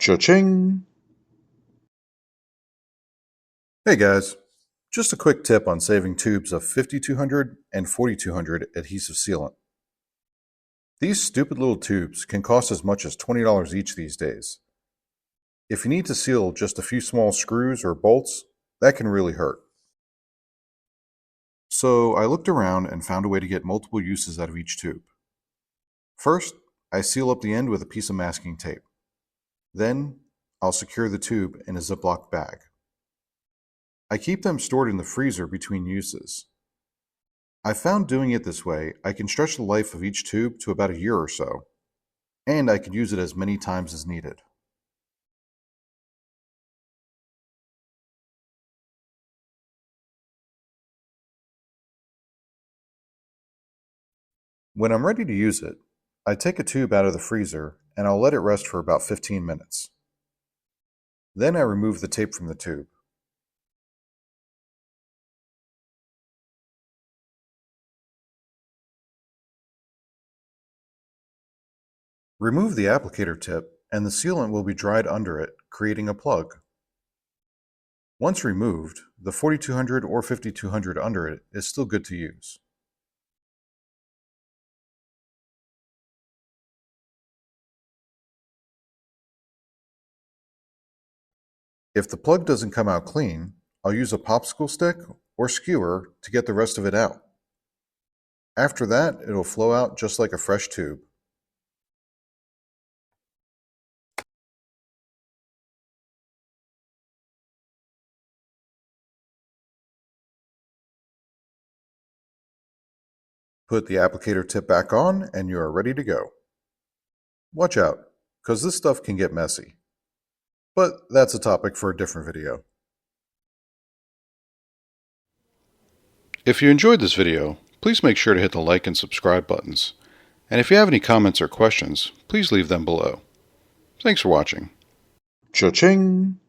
Cha-ching! Hey guys, just a quick tip on saving tubes of 5200 and 4200 adhesive sealant. These stupid little tubes can cost as much as $20 each these days. If you need to seal just a few small screws or bolts, that can really hurt. So I looked around and found a way to get multiple uses out of each tube. First, I seal up the end with a piece of masking tape. Then, I'll secure the tube in a Ziploc bag. I keep them stored in the freezer between uses. I found doing it this way, I can stretch the life of each tube to about a year or so, and I could use it as many times as needed. When I'm ready to use it, I take a tube out of the freezer and I'll let it rest for about 15 minutes. Then I remove the tape from the tube. Remove the applicator tip and the sealant will be dried under it, creating a plug. Once removed, the 4200 or 5200 under it is still good to use. If the plug doesn't come out clean, I'll use a popsicle stick or skewer to get the rest of it out. After that, it'll flow out just like a fresh tube. Put the applicator tip back on and you are ready to go. Watch out, because this stuff can get messy. But that's a topic for a different video. If you enjoyed this video, please make sure to hit the like and subscribe buttons. And if you have any comments or questions, please leave them below. Thanks for watching. Cha-ching!